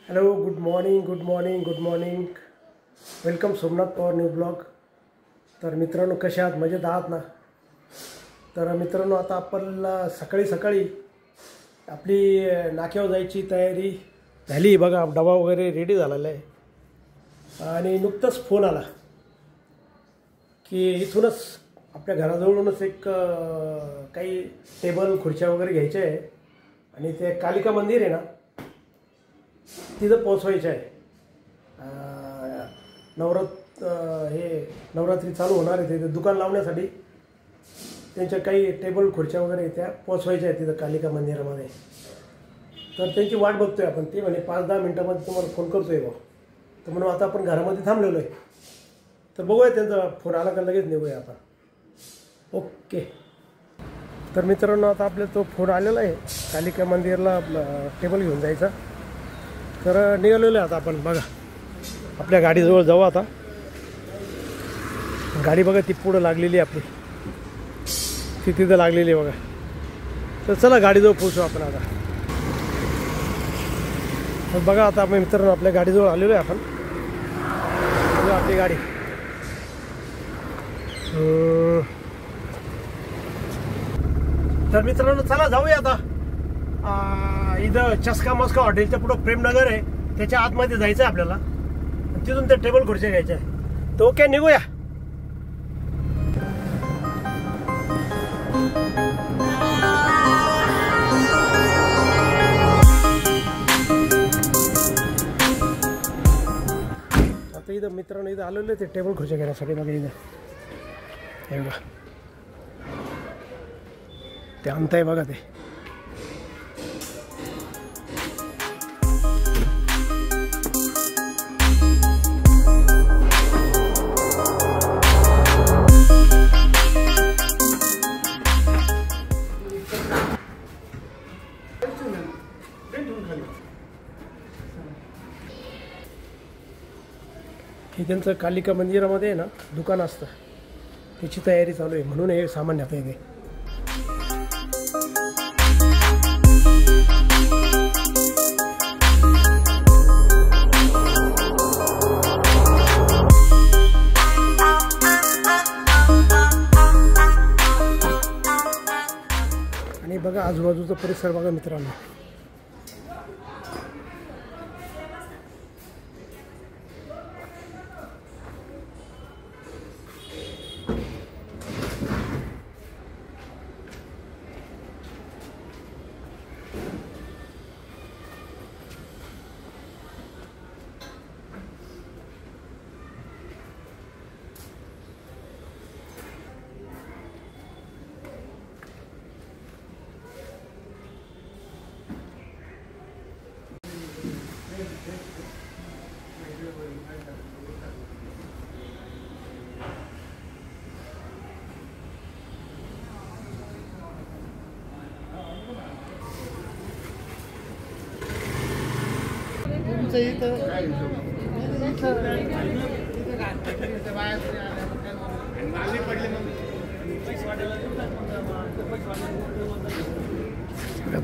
Hello, good morning good morning good morning. Welcome Somnath Pawar new blog. तर मित्रांनो, कसे आहात? मजेत आहात ना? तर मित्रांनो, आता आपल्याला सकाळी सकाळी आपली नाक्यावर जायची तयारी झाली. बघा, डबा वगैरे रेडी झालेला आहे आणि नुकताच फोन आला की इथूनच आपल्या घराजवळूनच एक काही टेबल खुर्च्या वगैरे घ्यायचे आहे आणि ते कालिका मंदिर आहे ना, तिथं पोचवायचं आहे. नवरात्री चालू होणार आहे, तिथे दुकान लावण्यासाठी त्यांच्या काही टेबल खुर्च्या वगैरे त्या पोचवायच्या आहेत तिथं कालिका मंदिरामध्ये. तर त्यांची वाट बघतोय आपण. ते म्हणे 5-10 मिनटामध्ये तुम्हाला फोन करतोय बा. तर म्हणून आता आपण घरामध्ये थांबलेलो आहे. तर बघूया, त्यांचा फोन आला का लगेच निघूया आपण. ओके. तर मित्रांनो, आता आपल्या तो फोन आलेला आहे. कालिका मंदिरला टेबल घेऊन जायचा. तर निघालेलो आहे आता आपण. बघा, आपल्या गाडीजवळ जाऊ आता. गाडी बघा, ती पुढं लागलेली आहे आपली, ती तिथं लागलेली आहे बघा. तर चला गाडीजवळ पोहोचू आपण आता. तर बघा, आता आपण मित्रांनो आपल्या गाडीजवळ आलेलो आहे आपण. बघा आपली गाडी. तर मित्रांनो, चला जाऊया आता. इथं चस्का मस्का हॉटेलच्या पुढं प्रेमनगर आहे, त्याच्या आतमध्ये जायचं आहे आपल्याला. तिथून ते टेबल खुर्च्या घ्यायच्या आहे. तर ओके, निघूया. आता इथं मित्रांनो इथं आलेलं आहे ते टेबल खुर्च्या घेण्यासाठी. बघा इथं हे बघा, ते आणताय बघा ते. हे त्यांचं कालिका मंदिरामध्ये आहे ना दुकान असतं, त्याची तयारी चालू आहे म्हणून हे सामान नेता येते. आणि बघा आजूबाजूचा परिसर बघा मित्रांनो.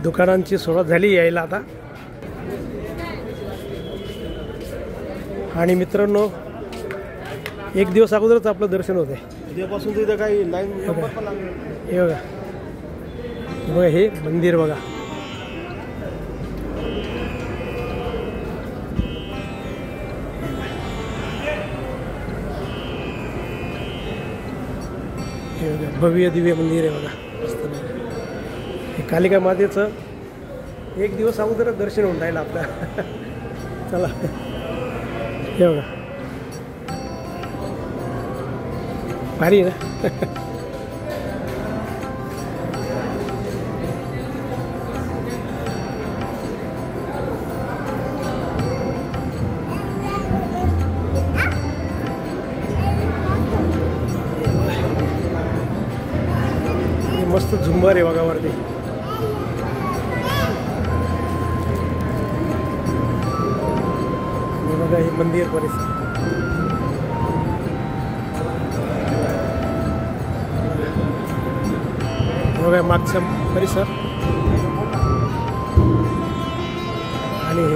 दुकानांची सुरुवात झाली यायला आता. आणि मित्रांनो, एक दिवस अगोदरच आपलं दर्शन होत आहे. उद्यापासून तिथं काही लाईन हे बघा, बघा हे मंदिर बघा. हे बघा, भव्य दिव्य मंदिर आहे बघा. मस्त. हे कालिका मातेचं एक दिवस अगोदरच दर्शन होऊन राहिलं आपलं. चला, हे बघा भारी ना. मस्त झुंबर आहे बघा वरती. बघा हे मंदिर परिसर. बघा मागचा परिसर आणि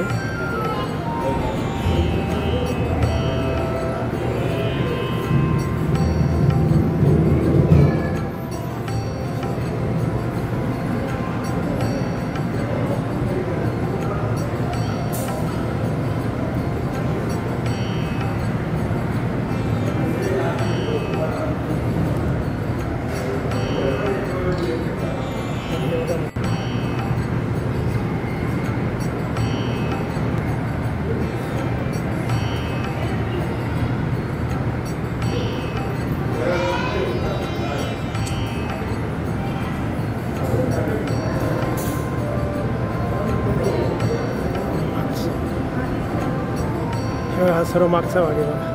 हा सर्व मागचा भाग आहे बघा.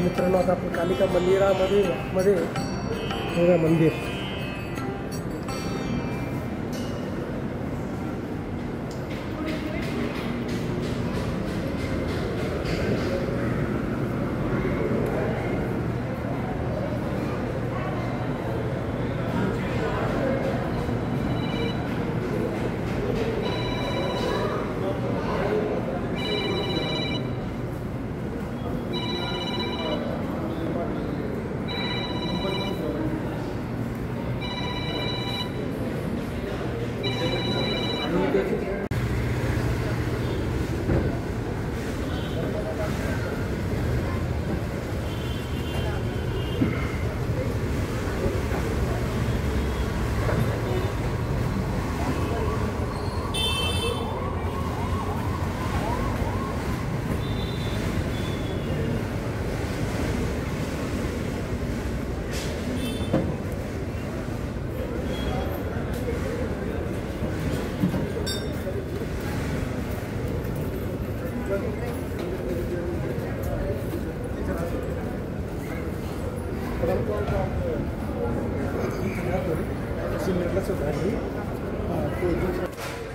मित्रांनो आता आपण कालिका मंदिरामध्ये बघा मंदिर.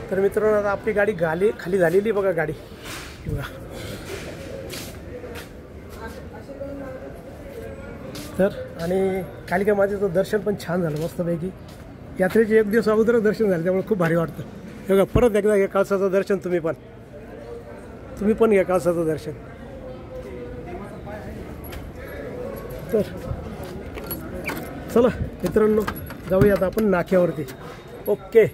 तर मित्रांनो आता आपली गाडी खाली झालेली बघा गाडी बघा. तर आणि कालिका मातेचं दर्शन पण छान झालं मस्तपैकी. यात्रेचे एक दिवस अगोदर दर्शन झालं त्यामुळे खूप भारी वाटतं. बघा परत एकदा घ्या कळसाचं दर्शन. तुम्ही पण घ्या कळसाचं दर्शन. तर चला मित्रांनो जाऊया आता आपण नाक्यावरती. ओके.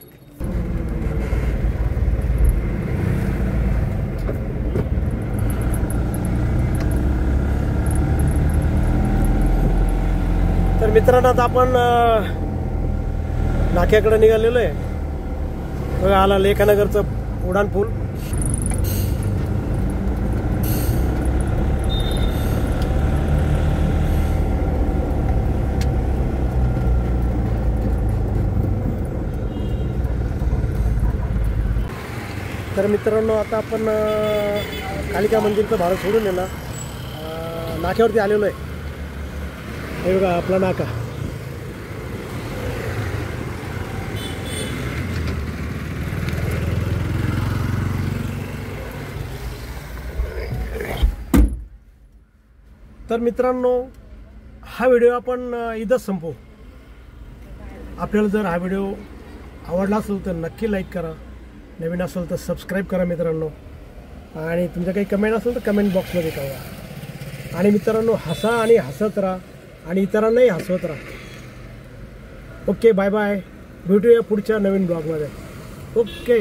तर मित्रांनो आता आपण नाक्याकडे निघालेलो आहे बघा. आला लेखानगरचं उड्डाण पूल. तर मित्रांनो आता आपण कालिका मंदिरचं भाडं सोडून आहे ना नाक्यावरती आलेलो आहे. हे बघा आपला नाका. तर मित्रांनो हा व्हिडिओ आपण इथंच संपवू. आपल्याला जर हा व्हिडिओ आवडला असेल तर नक्की लाईक करा. नवीन असेल तर सबस्क्राईब करा मित्रांनो. आणि तुमच्या काही कमेंट असेल तर कमेंट बॉक्समध्ये कळवा. आणि मित्रांनो हसा आणि हसत राहा आणि इतरांनाही हसवत राहा. Okay bye bye. भेटूया पुढच्या नवीन ब्लॉगमध्ये. ओके.